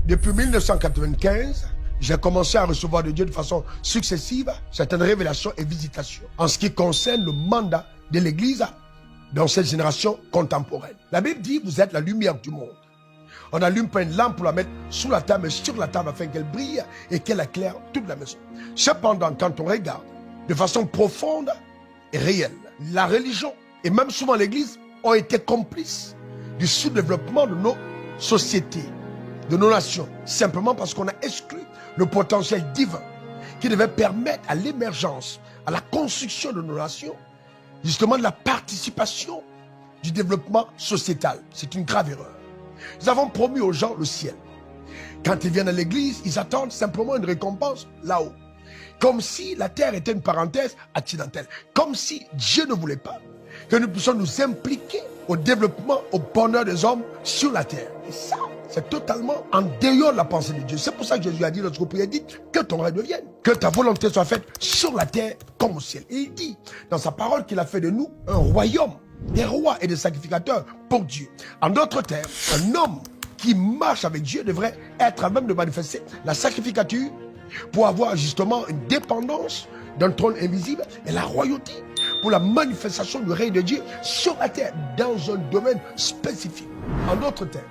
Depuis 1995, j'ai commencé à recevoir de Dieu de façon successive certaines révélations et visitations en ce qui concerne le mandat de l'Église dans cette génération contemporaine. La Bible dit, vous êtes la lumière du monde. On n'allume pas une lampe pour la mettre sous la table, mais sur la table afin qu'elle brille et qu'elle éclaire toute la maison. Cependant, quand on regarde de façon profonde et réelle, la religion et même souvent l'Église ont été complices du sous-développement de nos sociétés, de nos nations, simplement parce qu'on a exclu le potentiel divin qui devait permettre à l'émergence, à la construction de nos nations, justement de la participation du développement sociétal. C'est une grave erreur. Nous avons promis aux gens le ciel. Quand ils viennent à l'église, ils attendent simplement une récompense là-haut. Comme si la terre était une parenthèse accidentelle. Comme si Dieu ne voulait pas que nous puissions nous impliquer au développement, au bonheur des hommes sur la terre. Et ça, c'est totalement en dehors de la pensée de Dieu. C'est pour ça que Jésus a dit, lorsqu'il priait, dit que ton règne vienne, que ta volonté soit faite sur la terre comme au ciel. Et il dit dans sa parole qu'il a fait de nous un royaume, des rois et des sacrificateurs pour Dieu. En d'autres termes, un homme qui marche avec Dieu devrait être à même de manifester la sacrificature pour avoir justement une dépendance d'un trône invisible et la royauté pour la manifestation du règne de Dieu sur la terre dans un domaine spécifique. En d'autres termes,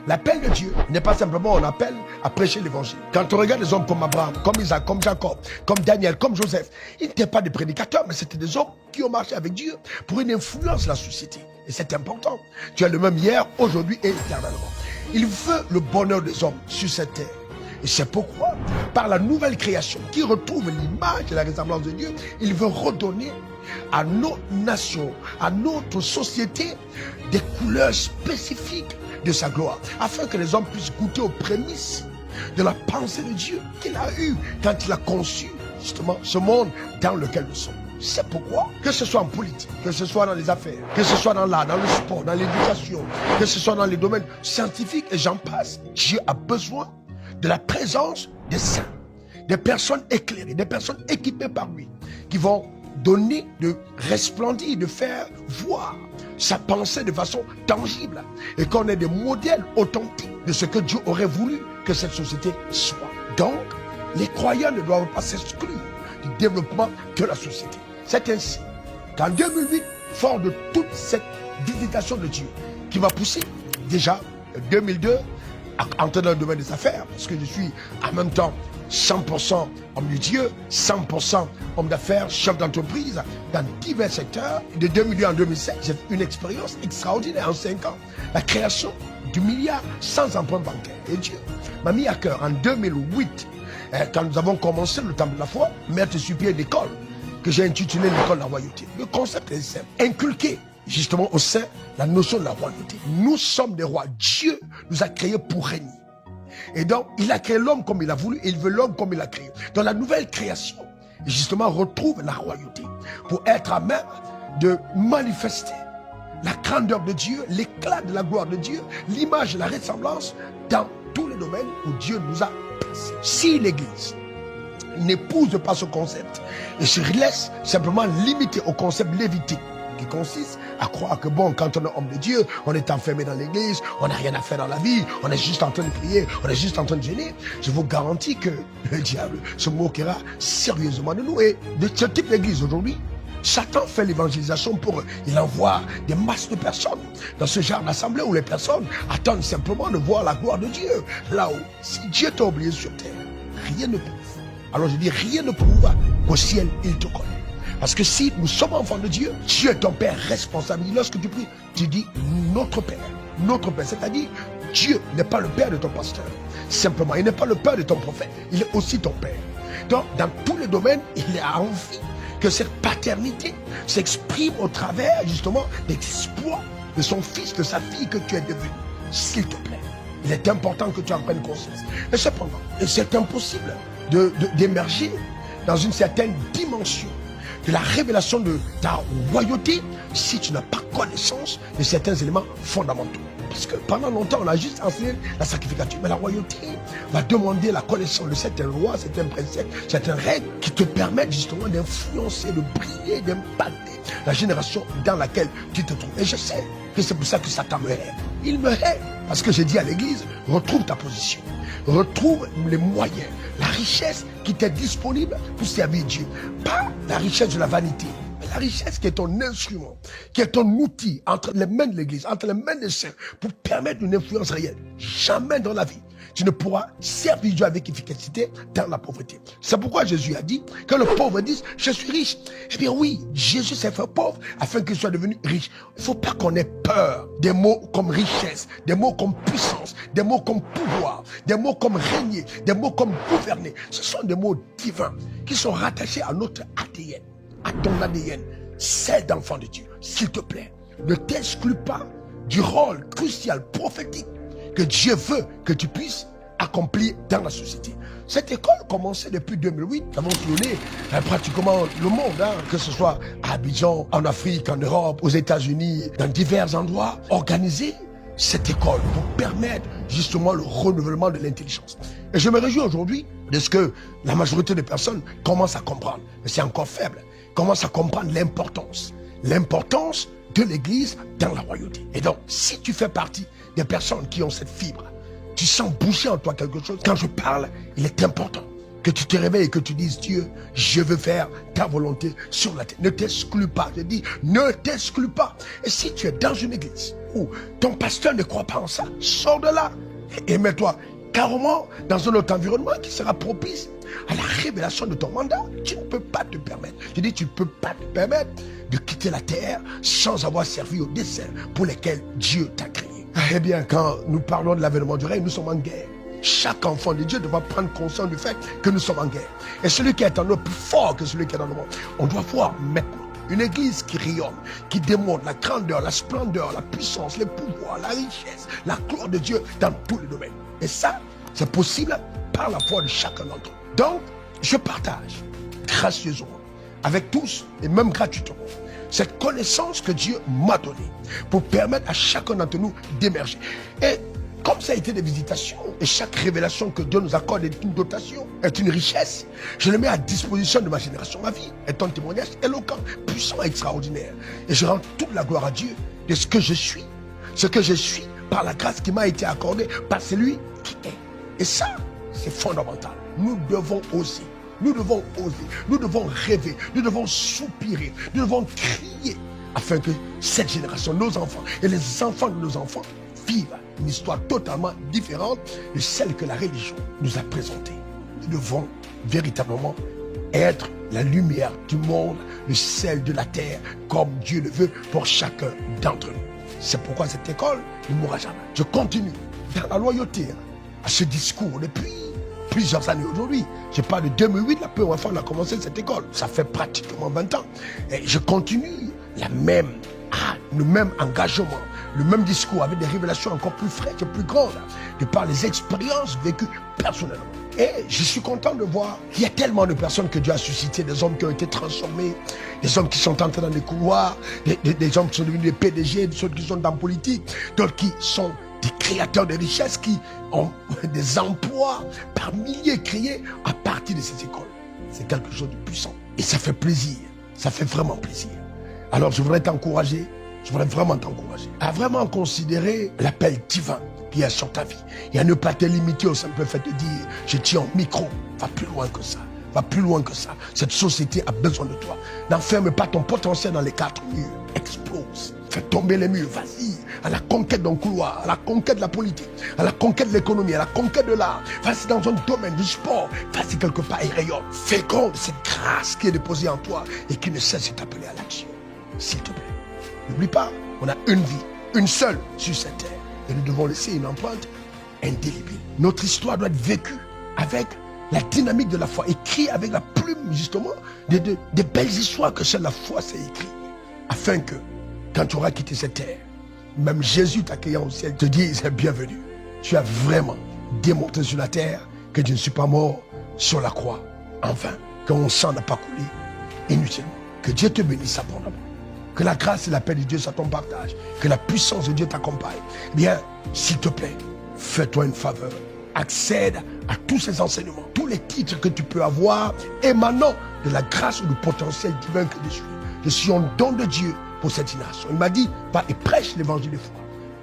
l'appel de Dieu n'est pas simplement un appel à prêcher l'évangile. Quand on regarde des hommes comme Abraham, comme Isaac, comme Jacob, comme Daniel, comme Joseph, ils n'étaient pas des prédicateurs, mais c'était des hommes qui ont marché avec Dieu pour une influence sur la société. Et c'est important. Tu es le même hier, aujourd'hui et éternellement. Il veut le bonheur des hommes sur cette terre. Et c'est pourquoi, par la nouvelle création qui retrouve l'image et la ressemblance de Dieu, il veut redonner à nos nations, à notre société, des couleurs spécifiques de sa gloire, afin que les hommes puissent goûter aux prémices de la pensée de Dieu qu'il a eue quand il a conçu justement ce monde dans lequel nous sommes. C'est pourquoi, que ce soit en politique, que ce soit dans les affaires, que ce soit dans l'art, dans le sport, dans l'éducation, que ce soit dans les domaines scientifiques et j'en passe, Dieu a besoin de la présence des saints, des personnes éclairées, des personnes équipées par lui, qui vont donner, de resplendir, de faire voir sa pensée de façon tangible et qu'on ait des modèles authentiques de ce que Dieu aurait voulu que cette société soit. Donc, les croyants ne doivent pas s'exclure du développement de la société. C'est ainsi qu'en 2008, fort de toute cette visitation de Dieu qui va pousser déjà 2002 à entrer dans le domaine des affaires, parce que je suis en même temps 100% homme de Dieu, 100% homme d'affaires, chef d'entreprise dans divers secteurs. De 2002 en 2007, j'ai fait une expérience extraordinaire en 5 ans. La création du milliard sans emprunt bancaire. Et Dieu m'a mis à cœur en 2008, quand nous avons commencé le temple de la foi, mettre sur pied l'école que j'ai intitulé l'école de la royauté. Le concept est simple. Inculquer justement au sein la notion de la royauté. Nous sommes des rois. Dieu nous a créés pour régner. Et donc, il a créé l'homme comme il a voulu et il veut l'homme comme il a créé. Dans la nouvelle création, justement, retrouve la royauté pour être à même de manifester la grandeur de Dieu, l'éclat de la gloire de Dieu, l'image et la ressemblance dans tous les domaines où Dieu nous a placés. Si l'Église n'épouse pas ce concept et se laisse simplement limiter au concept lévitique, qui consiste à croire que bon, quand on est homme de Dieu, on est enfermé dans l'église, on n'a rien à faire dans la vie, on est juste en train de prier, on est juste en train de gêner. Je vous garantis que le diable se moquera sérieusement de nous. Et de ce type d'église aujourd'hui, Satan fait l'évangélisation pour eux. Il envoie des masses de personnes dans ce genre d'assemblée où les personnes attendent simplement de voir la gloire de Dieu. Là-haut, si Dieu t'a oublié sur terre, rien ne prouve. Alors je dis, rien ne prouve qu'au ciel, il te connaît. Parce que si nous sommes enfants de Dieu, Dieu est ton Père responsable. Lorsque tu pries, tu dis notre Père. Notre Père, c'est-à-dire Dieu n'est pas le Père de ton pasteur. Simplement, il n'est pas le Père de ton prophète. Il est aussi ton Père. Donc, dans tous les domaines, il a envie que cette paternité s'exprime au travers, justement, des exploits de son fils, de sa fille que tu es devenu. S'il te plaît, il est important que tu en prennes conscience. Mais cependant, c'est impossible d'émerger dans une certaine dimension de la révélation de ta royauté si tu n'as pas connaissance de certains éléments fondamentaux. Parce que pendant longtemps, on a juste enseigné la sacrificature. Mais la royauté va demander la connaissance de certaines lois, certains préceptes, certaines règles qui te permettent justement d'influencer, de briller, d'impacter la génération dans laquelle tu te trouves. Et je sais que c'est pour ça que Satan me hait. Il me hait. Parce que j'ai dit à l'église, retrouve ta position. Retrouve les moyens, la richesse qui t'est disponible pour servir Dieu. Pas la richesse de la vanité. La richesse qui est ton instrument, qui est ton outil entre les mains de l'église, entre les mains des saints, pour permettre une influence réelle. Jamais dans la vie, tu ne pourras servir Dieu avec efficacité dans la pauvreté. C'est pourquoi Jésus a dit, quand le pauvre dit, je suis riche. Eh bien oui, Jésus s'est fait pauvre afin qu'il soit devenu riche. Il ne faut pas qu'on ait peur des mots comme richesse, des mots comme puissance, des mots comme pouvoir, des mots comme régner, des mots comme gouverner. Ce sont des mots divins qui sont rattachés à notre ADN. À ton ADN, celle d'enfant de Dieu. S'il te plaît, ne t'exclus pas du rôle crucial, prophétique que Dieu veut que tu puisses accomplir dans la société. Cette école commençait depuis 2008. Nous avons tourné pratiquement le monde, que ce soit à Abidjan, en Afrique, en Europe, aux États-Unis, dans divers endroits, organiser cette école pour permettre justement le renouvellement de l'intelligence. Et je me réjouis aujourd'hui de ce que la majorité des personnes commencent à comprendre. Mais c'est encore faible. Commence à comprendre l'importance de l'église dans la royauté. Et donc, si tu fais partie des personnes qui ont cette fibre, tu sens bouger en toi quelque chose. Quand je parle, il est important que tu te réveilles et que tu dises, Dieu, je veux faire ta volonté sur la terre. Ne t'exclus pas. Je dis, ne t'exclus pas. Et si tu es dans une église où ton pasteur ne croit pas en ça, sors de là et mets-toi carrément dans un autre environnement qui sera propice à la révélation de ton mandat. Tu ne peux pas te permettre. Je dis, tu ne peux pas te permettre de quitter la terre sans avoir servi aux desseins pour lesquels Dieu t'a créé. Eh bien, quand nous parlons de l'avènement du règne, nous sommes en guerre. Chaque enfant de Dieu doit prendre conscience du fait que nous sommes en guerre. Et celui qui est en nous est plus fort que celui qui est dans le monde. On doit voir maintenant une église qui rayonne, qui démontre la grandeur, la splendeur, la puissance, les pouvoirs, la richesse, la gloire de Dieu dans tous les domaines. Et ça, c'est possible par la foi de chacun d'entre nous. Donc, je partage gracieusement avec tous et même gratuitement cette connaissance que Dieu m'a donnée pour permettre à chacun d'entre nous d'émerger. Et comme ça a été des visitations, et chaque révélation que Dieu nous accorde est une dotation, est une richesse, je le mets à disposition de ma génération. Ma vie est un témoignage éloquent, puissant et extraordinaire. Et je rends toute la gloire à Dieu de ce que je suis par la grâce qui m'a été accordée par celui qui est. Et ça, c'est fondamental. Nous devons oser. Nous devons oser, nous devons rêver, nous devons soupirer, nous devons crier afin que cette génération, nos enfants et les enfants de nos enfants vivent une histoire totalement différente de celle que la religion nous a présentée. Nous devons véritablement être la lumière du monde, le sel de la terre, comme Dieu le veut pour chacun d'entre nous. C'est pourquoi cette école ne mourra jamais. Je continue dans la loyauté à ce discours depuis plusieurs années aujourd'hui. Je parle de 2008, la première fois qu'on a commencé cette école. Ça fait pratiquement 20 ans. Et je continue le même engagement, le même discours avec des révélations encore plus fraîches et plus grandes, de par les expériences vécues personnellement. Et je suis content de voir qu'il y a tellement de personnes que Dieu a suscité, des hommes qui ont été transformés, des hommes qui sont entrés dans les couloirs, des hommes qui sont devenus des PDG, des autres qui sont dans la politique, d'autres qui sont des créateurs de richesses qui ont des emplois par milliers créés à partir de ces écoles. C'est quelque chose de puissant. Et ça fait plaisir. Ça fait vraiment plaisir. Alors je voudrais t'encourager, je voudrais vraiment t'encourager à vraiment considérer l'appel divin qui est sur ta vie. Et à ne pas te limiter au simple fait de dire, je tiens un micro. Va plus loin que ça. Va plus loin que ça. Cette société a besoin de toi. N'enferme pas ton potentiel dans les 4 murs. Explose. Fais tomber les murs. Vas-y. À la conquête d'un couloir, à la conquête de la politique, à la conquête de l'économie, à la conquête de l'art. Vas-y dans un domaine du sport. Vas-y quelque part et rayonne. Féconde cette grâce qui est déposée en toi et qui ne cesse de t'appeler à l'action. S'il te plaît. N'oublie pas, on a une vie, une seule sur cette terre. Et nous devons laisser une empreinte indélébile. Notre histoire doit être vécue avec la dynamique de la foi, écrite avec la plume justement des belles histoires que seule la foi s'est écrite. Afin que, quand tu auras quitté cette terre, même Jésus t'accueillant au ciel te dise bienvenue. Tu as vraiment démontré sur la terre que je ne suis pas mort sur la croix en vain, que mon sang n'a pas coulé inutilement. Que Dieu te bénisse abondamment. Que la grâce et la paix de Dieu soient ton partage. Que la puissance de Dieu t'accompagne. Bien, s'il te plaît, fais-toi une faveur. Accède à tous ces enseignements, tous les titres que tu peux avoir émanant de la grâce ou du potentiel divin que je suis. Je suis un don de Dieu pour cette génération. Il m'a dit, va et prêche l'évangile de foi.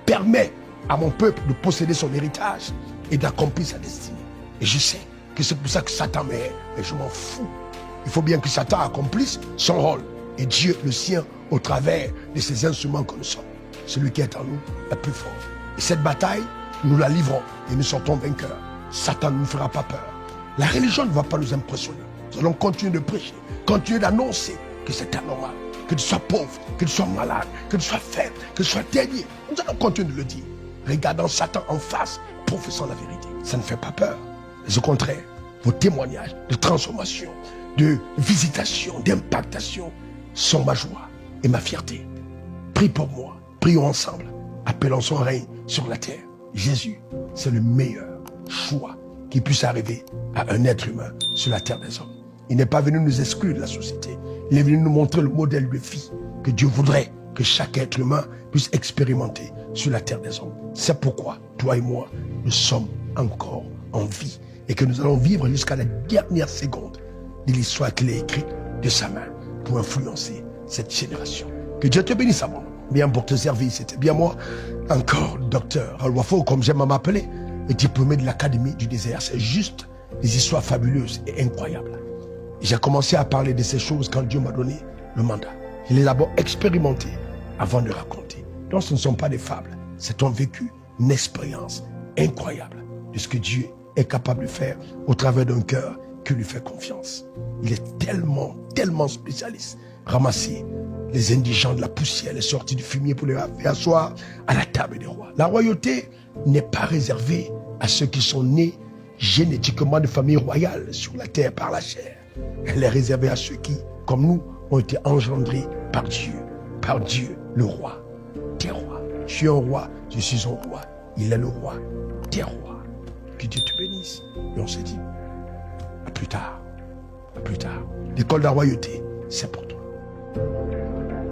Permets à mon peuple de posséder son héritage et d'accomplir sa destinée. Et je sais que c'est pour ça que Satan m'aime, mais je m'en fous. Il faut bien que Satan accomplisse son rôle et Dieu le sien au travers de ces instruments que nous sommes. Celui qui est en nous est plus fort. Et cette bataille, nous la livrons et nous sortons vainqueurs. Satan ne nous fera pas peur. La religion ne va pas nous impressionner. Nous allons continuer de prêcher, continuer d'annoncer que c'est anormal, que tu sois pauvre, que tu sois malade, que tu sois faible, que tu sois dernier. Nous allons continuer de le dire. Regardant Satan en face, professant la vérité. Ça ne fait pas peur. Mais au contraire, vos témoignages de transformation, de visitation, d'impactation sont ma joie et ma fierté. Prie pour moi. Prions ensemble. Appelons son règne sur la terre. Jésus, c'est le meilleur choix qui puisse arriver à un être humain sur la terre des hommes. Il n'est pas venu nous exclure de la société. Il est venu nous montrer le modèle de vie que Dieu voudrait que chaque être humain puisse expérimenter sur la terre des hommes. C'est pourquoi, toi et moi, nous sommes encore en vie et que nous allons vivre jusqu'à la dernière seconde de l'histoire qu'il a écrite de sa main pour influencer cette génération. Que Dieu te bénisse à moi. Bien pour te servir, c'était bien moi, encore docteur Al-Wafo, comme j'aime à m'appeler, et diplômé de l'Académie du désert. C'est juste des histoires fabuleuses et incroyables. J'ai commencé à parler de ces choses quand Dieu m'a donné le mandat. Je les ai d'abord expérimentées avant de raconter. Donc ce ne sont pas des fables, c'est un vécu, une expérience incroyable de ce que Dieu est capable de faire au travers d'un cœur qui lui fait confiance. Il est tellement, tellement spécialiste. Ramasser les indigents de la poussière, les sorties du fumier pour les faire asseoir à la table des rois. La royauté n'est pas réservée à ceux qui sont nés génétiquement de familles royales sur la terre par la chair. Elle est réservée à ceux qui, comme nous, ont été engendrés par Dieu, le roi des rois. Je suis un roi, je suis un roi, il est le roi des rois. Que Dieu te bénisse. Et on se dit, à plus tard, à plus tard. L'école de la royauté, c'est pour toi.